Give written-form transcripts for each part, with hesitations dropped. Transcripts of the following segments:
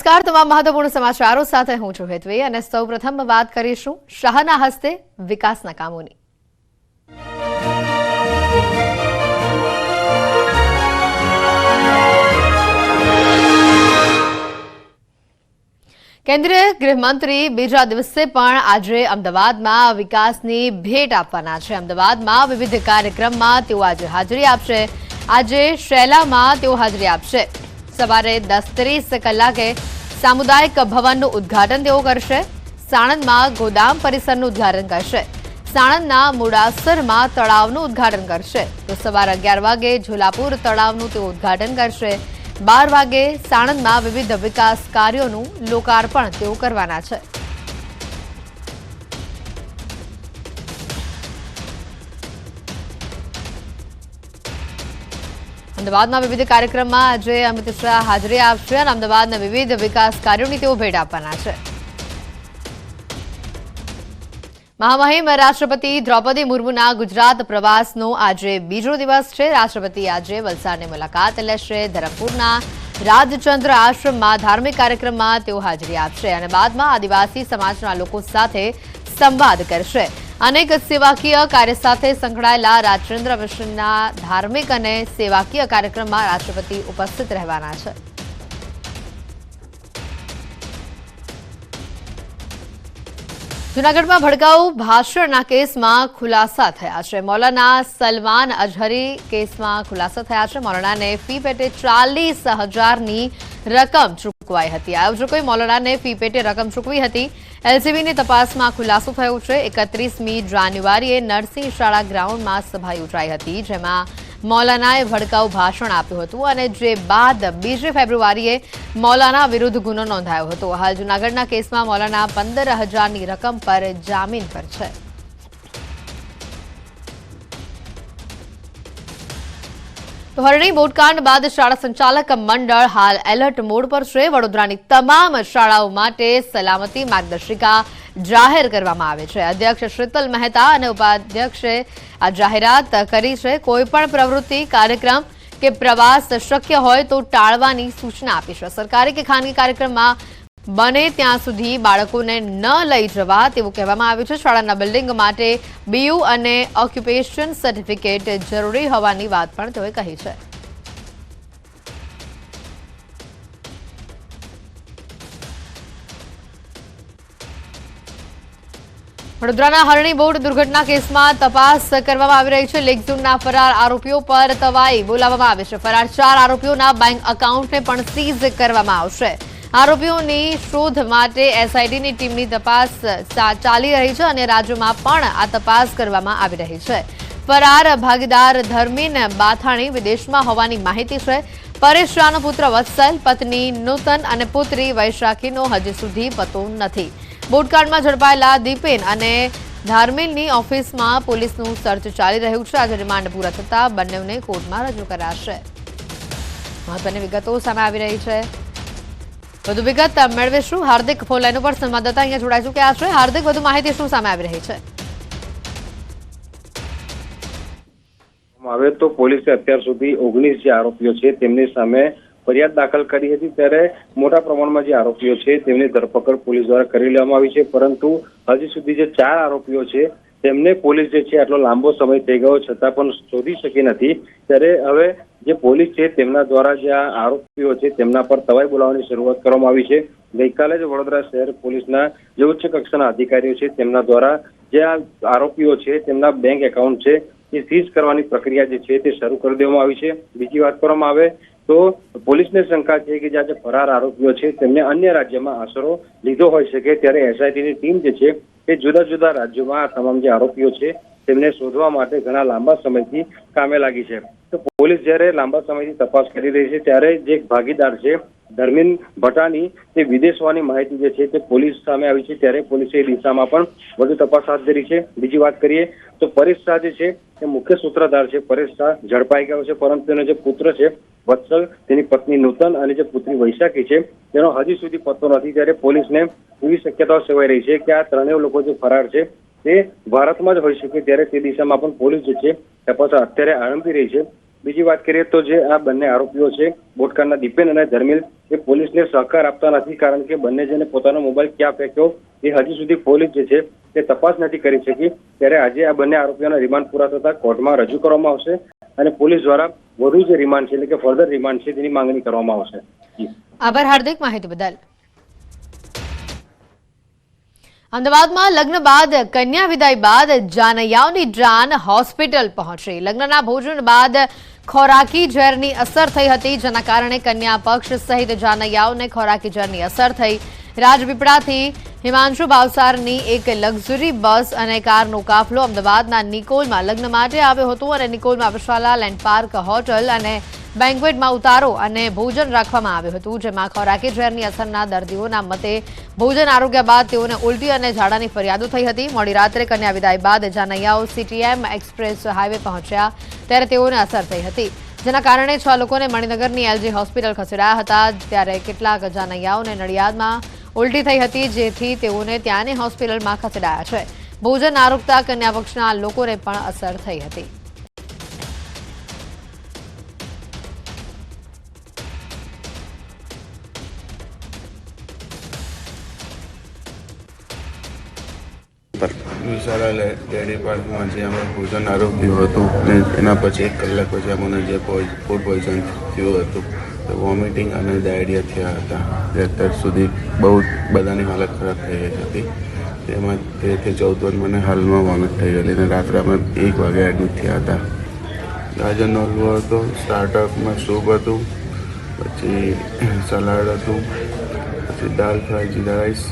નમસ્કાર, તમામ મહત્વપૂર્ણ સમાચારો સાથે હું છું હેતવી અને સૌપ્રથમ વાત કરીશું શાહના હસ્તે વિકાસના કામોની। કેન્દ્રીય ગૃહમંત્રી બીજા દિવસે પણ આજે અમદાવાદમાં વિકાસની ભેટ આપવાના છે। અમદાવાદમાં વિવિધ કાર્યક્રમમાં તેઓ આજે હાજરી આપશે। આજે શેલામાં તેઓ હાજરી આપશે। સવારે 10:30 કલાકે સામુદાયિક ભવનનું ઉદ્ઘાટન તેઓ કરશે। સાણંદમાં ગોદામ પરિસરનું ઉદ્ઘાટન કરશે। સાણંદના મોડાસરમાં તળાવનું ઉદ્ઘાટન કરશે તો સવારે 11 વાગે ઝોલાપુર તળાવનું તેઓ ઉદ્ઘાટન કરશે। 12 વાગે સાણંદમાં વિવિધ વિકાસ કાર્યોનું લોકાર્પણ તેઓ કરવાના છે। અમદાવાદમાં વિવિધ કાર્યક્રમમાં આજે અમિત શાહ હાજરી આપશે અને અમદાવાદના વિવિધ વિકાસ કાર્યોની તેઓ ભેટ આપવાના છે। મહામહિમ રાષ્ટ્રપતિ દ્રૌપદી મુર્મુના ગુજરાત પ્રવાસનો આજે બીજો દિવસ છે। રાષ્ટ્રપતિ આજે વલસાડની મુલાકાત લેશે। ધરમપુરના રાજચંદ્ર આશ્રમમાં ધાર્મિક કાર્યક્રમમાં તેઓ હાજરી આપશે અને બાદમાં આદિવાસી સમાજના લોકો સાથે સંવાદ કરશે। અનેક સેવાકીય કાર્ય સાથે સંકળાયેલા રાજચંદ્ર મિશનના ધાર્મિક અને સેવાકીય કાર્યક્રમમાં રાષ્ટ્રપતિ ઉપસ્થિત રહેવાના છે। જૂનાગઢમાં ભડકાઉ ભાષણના કેસમાં ખુલાસા થયા છે। મૌલાના સલમાન અઝહરી કેસમાં ખુલાસા થયા છે। મૌલાનાને ફી પેટે 40,000ની રકમ ચૂકવાઈ હતી। આયોજકોએ મૌલાનાને ફી પેટે રકમ ચૂકવી હતી। એલસીબીની તપાસમાં ખુલાસો થયો છે। 31મી જાન્યુઆરીએ નરસિંહ શાળા ગ્રાઉન્ડમાં સભા યોજાઈ હતી જેમાં મૌલાનાએ ભડકાઉ ભાષણ આપ્યું હતું અને જે બાદ 2 ફેબ્રુઆરીએ મૌલાના વિરુદ્ધ ગુનો નોંધાયો હતો। હાલ જૂનાગઢના કેસમાં મૌલાના 15,000ની રકમ પર જામીન પર છે। તો હરણી બોટકાંડ બાદ શાળા સંચાલક મંડળ હાલ એલર્ટ મોડ પર છે। વડોદરાની તમામ શાળાઓ માટે સલામતી માર્ગદર્શિકા જાહેર કરવામાં આવે છે। અધ્યક્ષ શીતલ મહેતા અને ઉપાધ્યક્ષે આ જાહેરાત કરી છે। કોઈપણ પ્રવૃત્તિ, કાર્યક્રમ કે પ્રવાસ શક્ય હોય તો ટાળવાની સૂચના આપી છે। સરકારી કે ખાનગી કાર્યક્રમમાં બને ત્યાં સુધી બાળકોને ન લઈ જવા તેવું કહેવામાં આવ્યું છે। શાળાના બિલ્ડિંગ માટે બીયુ અને ઓક્યુપેશન સર્ટિફિકેટ જરૂરી હોવાની વાત પણ તેઓએ કહી છે। વડોદરાના હરણી બોટ દુર્ઘટના કેસમાં તપાસ કરવામાં આવી રહી છે। લેક ઝોનના ફરાર આરોપીઓ પર તવાઈ બોલાવવામાં આવી છે। ફરાર 4 આરોપીઓના બેંક એકાઉન્ટને પણ સીઝ કરવામાં આવશે। આરોપીઓની શોધ માટે એસઆઈટીની ટીમની તપાસ ચાલી રહી છે અને રાજ્યમાં પણ આ તપાસ કરવામાં આવી રહી છે। ફરાર ભાગીદાર ધર્મીન બાથાણી વિદેશમાં હોવાની માહિતી છે। પરેશ શાહનો પુત્ર વત્સલ, પત્ની નૂતન અને પુત્રી વૈશાખીનો હજી સુધી પતો નથી। બોટકાંડમાં ઝડપાયેલા દીપેન અને ધાર્મિલની ઓફિસમાં પોલીસનું સર્ચ ચાલી રહ્યું છે। આજે રિમાન્ડ પૂરા થતા બંનેને કોર્ટમાં રજૂ કરાશે। મહત્વની વિગતો સામે આવી રહી છે। વધુ વિગત મેળવીશું। હાર્દિક ફોન લાઈન ઉપર સંવાદદાતા અહીંયા જોડાઈ ચૂક્યા છે। હાર્દિક, વધુ માહિતી શું સામે આવી રહી છે? હવે તો પોલીસે અત્યાર સુધી 19 જે આરોપીઓ છે તેમની સામે ફરિયાદ દાખલ કરી હતી। ત્યારે મોટા પ્રમાણમાં જે આરોપીઓ છે તેમની ધરપકડ પોલીસ દ્વારા કરી લેવામાં આવી છે। પરંતુ હજી સુધી જે 4 આરોપીઓ છે તેમને પોલીસ જે છે આટલો લાંબો સમય થઈ ગયો છતાં પણ શોધી શકી નથી। ત્યારે હવે જે પોલીસ છે તેમના દ્વારા જે આ આરોપીઓ છે તેમના પર તવાઈ બોલાવવાની શરૂઆત કરવામાં આવી છે। ગઈકાલે જ વડોદરા શહેર પોલીસના જે ઉચ્ચ કક્ષાના અધિકારીઓ છે તેમના દ્વારા જે આ આરોપીઓ છે તેમના બેંક એકાઉન્ટ છે એ સીઝ કરવાની પ્રક્રિયા જે છે તે શરૂ કરી દેવામાં આવી છે। બીજી વાત કરવામાં આવે તો પોલીસને શંકા છે કે જે ફરાર આરોપીઓ છે તેમને અન્ય રાજ્યમાં આશરો લીધો હોઈ શકે। ત્યારે એસઆઈટીની ટીમ જે છે તે જુદા જુદા રાજ્યોમાં આ તમામ જે આરોપીઓ છે તેમને શોધવા માટે ઘણા લાંબા સમયથી કામે લાગી છે। તો પોલીસ જ્યારે લાંબા સમયથી તપાસ કરી રહી છે ત્યારે જે ભાગીદાર છે ધર્મીન ભટાની તે વિદેશ હોવાની માહિતી જે છે તે પોલીસ સામે આવી છે। ત્યારે પોલીસે એ દિશામાં પણ વધુ તપાસ હાથ ધરી છે। બીજી વાત કરીએ તો પરેશ શાહ જે છે તે મુખ્ય સૂત્રધાર છે। પરેશ શાહ ઝડપાઈ ગયો છે પરંતુ તેનો જે પુત્ર છે વત્સલ, તેની પત્ની નૂતન અને જે પુત્રી વૈશાખી છે તેનો હજી સુધી પત્તો નથી। ત્યારે પોલીસને એવી શક્યતાઓ સેવાઈ રહી છે કે આ ત્રણેય લોકો જે ફરાર છે તે ભારતમાં જ હોઈ શકે। ત્યારે તે દિશામાં પણ પોલીસ જે છે તપાસ અત્યારે આરંભી રહી છે। બીજી વાત કરીએ તો જે આ બંને આરોપીઓ છે બોટકાના દીપેન અને ધર્મેલ એ પોલીસને સહકાર આપતા નથી, કારણ કે બંને જણે પોતાનો મોબાઈલ ક્યાં ફેંક્યો એ હજી સુધી પોલીસ જે છે તે તપાસ નથી કરી શકી। ત્યારે આજે આ બંને આરોપીઓના રિમાન્ડ પૂરા થતા કોર્ટમાં રજૂ કરવામાં આવશે અને પોલીસ દ્વારા વધુ જે રિમાન્ડ છે એટલે કે ફર્ધર રિમાન્ડ છે તેની માંગણી કરવામાં આવશે। આભાર હાર્દિક, માહિતી બદલ। અમદાવાદમાં લગ્ન બાદ કન્યા વિદાય બાદ જાનૈયાઓની જાન હોસ્પિટલ પહોંચી। લગ્નના ભોજન બાદ ખોરાકી ઝેરની અસર થઈ હતી, જેના કારણે કન્યા પક્ષ સહિત જાનૈયાઓને ખોરાકી ઝેરની અસર થઈ। રાજપીપળાથી હિમાંશુ ભાવસારની એક લક્ઝરી બસ અને કારનો કાફલો અમદાવાદના નિકોલમાં લગ્ન માટે આવ્યો હતો અને નિકોલમાં વિશાલા લેન્ડ પાર્ક હોટલ અને બેન્ક્વેટમાં ઉતારો અને ભોજન રાખવામાં આવ્યું હતું, જેમાં ખોરાકી ઝેરની અસરના દર્દીઓના મતે ભોજન આરોગ્ય બાદ તેઓને ઉલટી અને ઝાડાની ફરિયાદો થઈ હતી। મોડી રાત્રે કન્યા વિદાય બાદ જાનૈયાઓ સીટીએમ એક્સપ્રેસ હાઈવે પહોંચ્યા ત્યારે તેઓને અસર થઈ હતી, જેના કારણે 6 લોકોને મણિનગરની એલજી હોસ્પિટલ ખસેડાયા હતા। ત્યારે કેટલાક જાનૈયાઓને નડિયાદમાં ઉલટી થઈ હતી, જેથી તેઓને ત્યાંની હોસ્પિટલમાં ખસેડાયા છે। ભોજન આરોગતા કન્યા પક્ષના લોકોને પણ અસર થઈ હતી। વિશાલા ડેરી પાર્કમાં જે અમે ભોજન આરોગ્યું હતું ને એના પછી 1 કલાક પછી અમને જે ફૂડ પોઈઝન થયું હતું, તો વોમિટિંગ અને ડાયરિયા થયા હતા। અત્યાર સુધી બહુ બધાની હાલત ખરાબ થઈ ગઈ હતી। તેમાં 13 થી 14 વાર મને હાલમાં વોમિટ થઈ ગયેલી અને રાત્રે અમે 1 વાગે એડમિટ થયા હતા। ગાજરનો હલવો હતો, સ્ટાર્ટઅપમાં સૂપ હતું, પછી સલાડ હતું, પછી દાલ ફ્રાય, જીરા રાઈસ,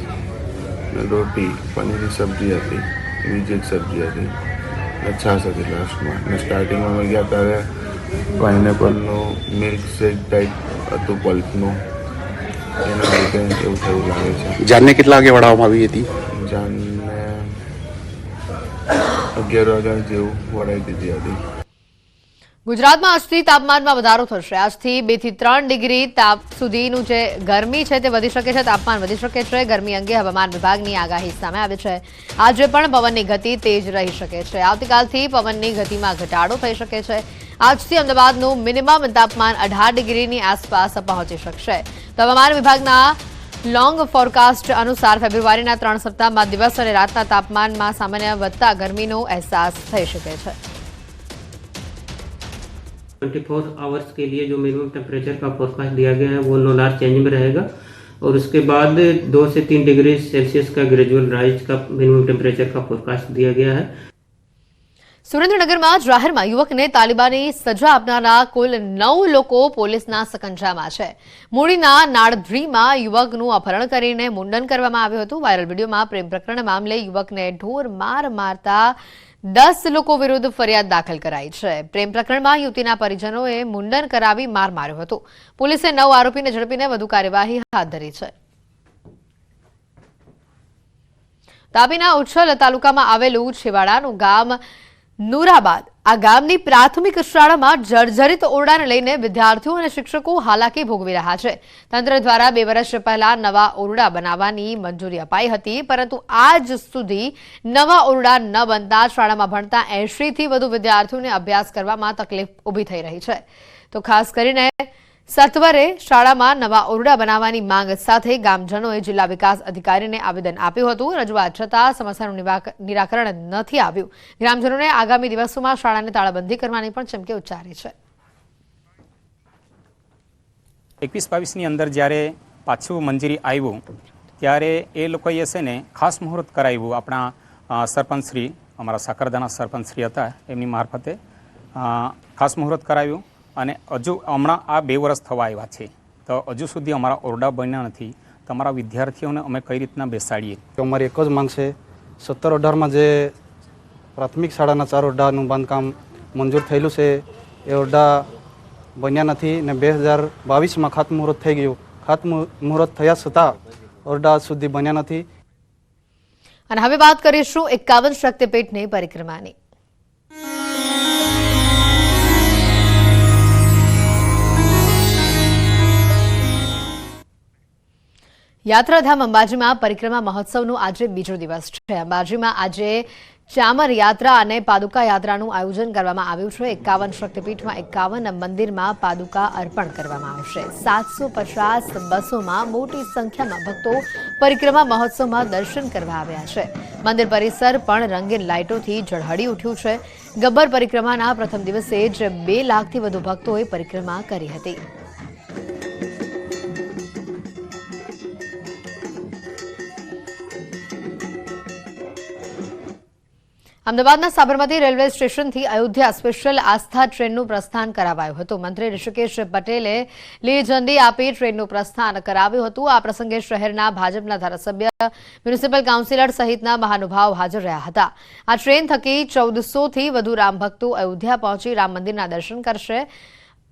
રોટી, પનીરની સબ્જી હતી, બીજી એક સબ્જી હતી અને છાશ હતી લાસ્ટમાં। અને સ્ટાર્ટિંગમાં અમે ગયા ત્યારે પાઇનેપલનું મિલ્ક શેક ટાઈપ હતું પલ્પનું, એના લીધે એવું થયું લાગે છે। જાનને કેટલા વાગે વળાવવામાં આવી હતી? જાનને 11 વાગ્યા જેવું વળાવી દીધી હતી। ગુજરાતમાં આજથી તાપમાનમાં વધારો થશે। આજથી 2 થી 3 ડિગ્રી તાપ સુધીનું જે ગરમી છે તે વધી શકે છે, તાપમાન વધી શકે છે। ગરમી અંગે હવામાન વિભાગની આગાહી સામે આવી છે। આજે પણ પવનની ગતિ તેજ રહી શકે છે। આવતીકાલથી પવનની ગતિમાં ઘટાડો થઈ શકે છે। આજથી અમદાવાદનું મિનિમમ તાપમાન 18 ડિગ્રીની આસપાસ પહોંચી શકશે। તો હવામાન વિભાગના લોંગ ફોરકાસ્ટ અનુસાર ફેબ્રુઆરીના 3 સપ્તાહમાં દિવસ અને રાતના તાપમાનમાં સામાન્ય વધતા ગરમીનો અહેસાસ થઈ શકે છે। 24 आवर्स के लिए जो मिनिमम टेम्परेचर का फोरकास्ट दिया गया है वो नो लार्ज चेंज में रहेगा और उसके बाद 2 से 3 डिग्री सेल्सियस का ग्रेजुअल राइज का मिनिमम टेम्परेचर का फोरकास्ट दिया गया है। સુરેન્દ્રનગરમાં જાહેરમાં યુવકને તાલિબાની સજા આપનારા કુલ 9 લોકો પોલીસના સકંજામાં છે। મૂળીના નાળધ્રીમાં યુવકનું અપહરણ કરીને મુંડન કરવામાં આવ્યું હતું। વાયરલ વિડીયોમાં પ્રેમ પ્રકરણ મામલે યુવકને ઢોર માર મારતા 10 લોકો વિરુદ્ધ ફરિયાદ દાખલ કરાઈ છે। પ્રેમ પ્રકરણમાં યુવતીના પરિજનોએ મુંડન કરાવી માર માર્યો હતો। પોલીસે 9 આરોપીને ઝડપીને વધુ કાર્યવાહી હાથ ધરી છે। તાપીના ઉચ્છલ તાલુકામાં આવેલું છેવાડાનું ગામ નૂરાબાદ આ ગામની પ્રાથમિક શાળામાં જર્જરિત ઓરડાને લઈને વિદ્યાર્થીઓ અને શિક્ષકો હાલાકી ભોગવી રહ્યા છે। તંત્ર દ્વારા 2 વર્ષ પહેલા નવા ઓરડા બનાવવાની મંજૂરી અપાઈ હતી, પરંતુ આજ સુધી નવા ઓરડા ન બનતા શાળામાં ભણતા 80 થી વધુ વિદ્યાર્થીઓને અભ્યાસ કરવામાં તકલીફ ઊભી થઈ રહી છે। તો ખાસ કરીને સત્વરે શાળામાં નવા ઓરડા બનાવવાની માંગ સાથે ગામજનોએ જિલ્લા વિકાસ અધિકારીને આવેદન આપ્યું હતું। રજૂઆત છતાં સમસ્યાનું નિરાકરણ નથી આવ્યું। ગ્રામજનોને આગામી દિવસોમાં શાળાને તાળાબંધી કરવાની પણ ચીમકી ઉચ્ચારી છે। 21-22ની અંદર જ્યારે પાછું મંજૂરી આવ્યું ત્યારે એ લોકોએ છે ને ખાસ મુહૂર્ત કરાવ્યું। આપણા સરપંચશ્રી, અમારા સાકરદાના સરપંચશ્રી હતા, એમની મારફતે ખાસ મુહૂર્ત કરાવ્યું અને હજુ હમણાં આ 2 વર્ષ થવા આવ્યા છે, તો હજુ સુધી અમારા ઓરડા બન્યા નથી। તમારા વિદ્યાર્થીઓને અમે કઈ રીતના બેસાડીએ? અમારી એક જ માંગ છે, 17-18માં જે પ્રાથમિક શાળાના 4 ઓરડાનું બાંધકામ મંજૂર થયેલું છે એ ઓરડા બન્યા નથી ને 2022માં ખાતમુહૂર્ત થઈ ગયું। ખાતમુહૂર્ત થયા છતાં ઓરડા સુધી બન્યા નથી। અને હવે વાત કરીશું 51 શક્તિપીઠની પરિક્રમાની। યાત્રાધામ અંબાજીમાં પરિક્રમા મહોત્સવનો આજે બીજો દિવસ છે। અંબાજીમાં આજે ચામર યાત્રા અને પાદુકા યાત્રાનું આયોજન કરવામાં આવ્યું છે। 51 શક્તિપીઠમાં 51 મંદિરમાં પાદુકા અર્પણ કરવામાં આવશે। 750 બસોમાં મોટી સંખ્યામાં ભક્તો પરિક્રમા મહોત્સવમાં દર્શન કરવા આવ્યા છે। મંદિર પરિસર પણ રંગીન લાઇટોથી ઝળહળી ઉઠ્યું છે। ગબ્બર પરિક્રમાના પ્રથમ દિવસે જ 2 લાખથી વધુ ભક્તોએ પરિક્રમા કરી હતી। અમદાવાદના સાબરમતી રેલવે સ્ટેશનથી અયોધ્યા સ્પેશિયલ આસ્થા ટ્રેનનું પ્રસ્થાન કરાવાયું હતું। મંત્રી ઋષિકેશ પટેલે લીલી ઝંડી આપી ટ્રેનનું પ્રસ્થાન કરાવ્યું હતું। આ પ્રસંગે શહેરના ભાજપના ધારાસભ્ય, મ્યુનિસિપલ કાઉન્સિલર સહિતના મહાનુભાવ હાજર રહ્યા હતા। આ ટ્રેન થકી 1400થી વધુ રામભક્તો અયોધ્યા પહોંચી રામ મંદિરના દર્શન કરશે।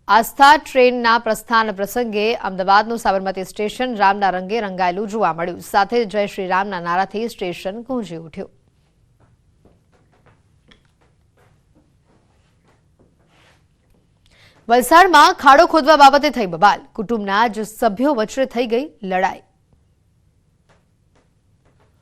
આસ્થા ટ્રેનના પ્રસ્થાન પ્રસંગે અમદાવાદનું સાબરમતી સ્ટેશન રામના રંગે રંગાયેલું જોવા મળ્યું। સાથે જય શ્રી રામના નારાથી સ્ટેશન ગુંજી ઉઠ્યું। વલસાડમાં ખાડો ખોદવા બાબતે થઈ બબાલ। કુટુંબના જ સભ્યો વચ્ચે થઈ ગઈ લડાઈ।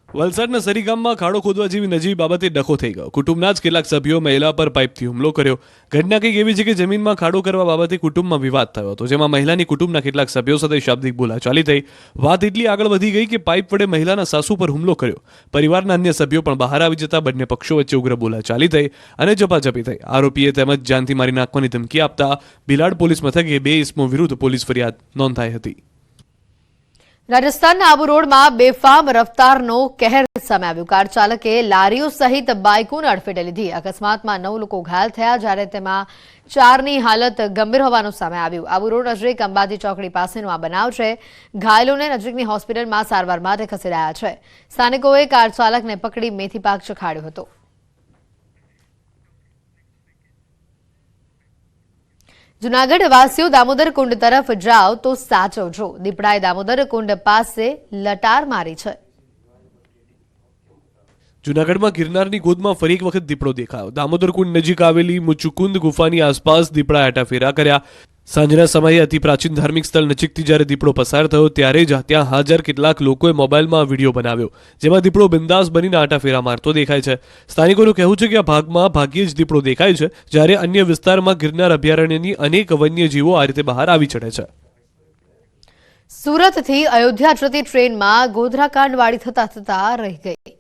વલસાડના સરી ગામમાં ખાડો ખોદવા જેવી નજીવી બાબતે ડખો થઈ ગયો। કુટુંબના જ કેટલાક સભ્યો મહિલા પર પાઇપથી હુમલો કર્યો। ઘટના કંઈક એવી છે કે જમીનમાં ખાડો કરવા બાબતે કુટુંબમાં વિવાદ થયો હતો, જેમાં મહિલાની કુટુંબના કેટલાક સભ્યો સાથે શાબ્દિક બોલાચાલી થઈ। વાત એટલી આગળ વધી ગઈ કે પાઇપ વડે મહિલાના સાસુ પર હુમલો કર્યો। પરિવારના અન્ય સભ્યો પણ બહાર આવી જતા બંને પક્ષો વચ્ચે ઉગ્ર બોલાચાલી થઈ અને ઝપાઝપી થઈ। આરોપીએ તેમજ જાનથી મારી નાખવાની ધમકી આપતા ભીલાડ પોલીસ મથકે 2 ઇસમો વિરુદ્ધ પોલીસ ફરિયાદ નોંધાઈ હતી। રાજસ્થાનના આબુ રોડમાં બેફામ રફતારનો કહેર સામે આવ્યો। કાર ચાલકે લારીઓ સહિત બાઇકોને અડફેટે લીધી। અકસ્માતમાં 9 લોકો ઘાયલ થયા, જ્યારે તેમાં 4ની હાલત ગંભીર હોવાનું સામે આવ્યું। આબુ રોડ નજીક અંબાજી ચોકડી પાસેનો આ બનાવ છે। ઘાયલોને નજીકની હોસ્પિટલમાં સારવાર માટે ખસેડાયા છે। સ્થાનિકોએ કાર ચાલકને પકડી મેથી પાક ચખાડ્યો હતો। જૂનાગઢ વાસીઓ દામોદર કુંડ તરફ જાઓ તો સાચવજો। દીપડાએ દામોદર કુંડ પાસે લટાર મારી છે। જૂનાગઢમાં ગિરનારની ગોદમાં ફરી એક વખત દીપડો દેખાયો। દામોદર કુંડ નજીક આવેલી મુચુકુંદ ગુફાની આસપાસ દીપડાએ આટાફેરા કર્યા। સાંજના સમયે અતિ પ્રાચીન ધાર્મિક સ્થળ નજીકથી જ્યારે દીપડો પસાર થયો ત્યારે જ ત્યાં હાજર કેટલાક લોકોએ મોબાઈલમાં વિડીયો બનાવ્યો, જેમાં દીપડો બિંદાસ બનીને આટાફેરા મારતો દેખાય છે। સ્થાનિકોનું કહેવું છે કે આ ભાગમાં ભાગ્યે જ દીપડો દેખાય છે, જ્યારે અન્ય વિસ્તારમાં ગિરનાર અભયારણ્યની અનેક વન્યજીવો આ રીતે બહાર આવી ચડે છે। સુરતથી અયોધ્યા જતી ટ્રેનમાં ગોધરાકાંડવાળી થતા રહી ગઈ।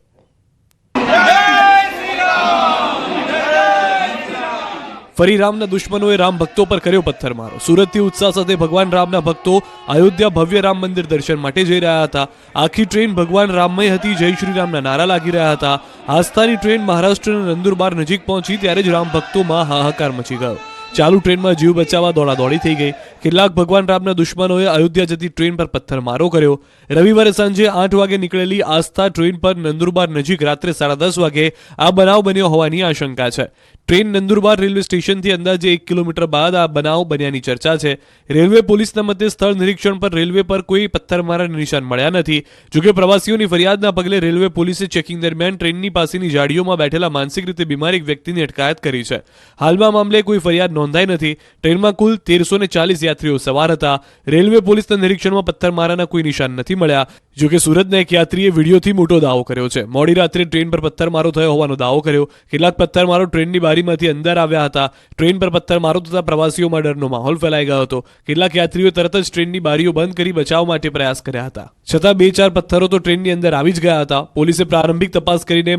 ફરી રામના દુશ્મનોએ રામ ભક્તો પર કર્યો પથ્થરમારો। સુરતથી ઉત્સાહ સાથે ભગવાન રામના ભક્તો અયોધ્યા ભવ્ય રામ મંદિર દર્શન માટે જઈ રહ્યા હતા। આખી ટ્રેન ભગવાન રામમય હતી। જય શ્રી રામના નારા લાગી રહ્યા હતા। આસ્થાની ટ્રેન મહારાષ્ટ્રના નંદુરબાર નજીક પહોંચી ત્યારે જ રામ ભક્તોમાં હાહાકાર મચી ગયો। ચાલુ ટ્રેનમાં જીવ બચાવવા દોડાદોડી થઈ ગઈ। કેટલાક ભગવાન રામના દુશ્મનોએ અયોધ્યા જતી ટ્રેન પર પથ્થરમારો કર્યો। રવિવારે સાંજે 8 વાગે નીકળેલી આસ્થા ટ્રેન પર નંદુરબાર નજીક રાત્રે 10:30 વાગે આ બનાવ બન્યો હોવાની આશંકા છે। ટ્રેન નંદુરબાર રેલવે સ્ટેશનથી અંદાજે 1 કિલોમીટર બાદ આ બનાવ બન્યાની ચર્ચા છે। રેલવે પોલીસના મતે સ્થળ નિરીક્ષણ પર રેલવે પર કોઈ પથ્થરમારાના નિશાન મળ્યા નથી। જોકે પ્રવાસીઓની ફરિયાદના પગલે રેલવે પોલીસે ચેકિંગ દરમિયાન ટ્રેનની પાસેની જાળીઓમાં બેઠેલા માનસિક રીતે બીમાર એક વ્યક્તિની અટકાયત કરી છે। હાલમાં મામલે કોઈ ફરિયાદ નોંધાઈ નથી। ટ્રેનમાં કુલ 1340 યાત્રીઓ સવાર હતા। રેલવે પોલીસના નિરીક્ષણમાં પથ્થરમારાના કોઈ નિશાન નથી મળ્યા। જોકે સુરતના એક યાત્રીએ વિડીયોથી મોટો દાવો કર્યો છે। મોડી રાત્રે ટ્રેન પર પથ્થરમારો થયો હોવાનો દાવો કર્યો। કેટલાક પથ્થરમારો ટ્રેનની બારીમાંથી અંદર આવ્યા હતા। ટ્રેન પર પથ્થરમારો થતા પ્રવાસીઓમાં ડરનો માહોલ ફેલાઈ ગયો હતો। કેટલાક યાત્રીઓ તરત જ ટ્રેનની બારીઓ બંધ કરી બચાવ માટે પ્રયાસ કર્યા હતા, છતાં 2-4 પથ્થરો તો ટ્રેનની અંદર આવી જ ગયા હતા। પોલીસે પ્રારંભિક તપાસ કરીને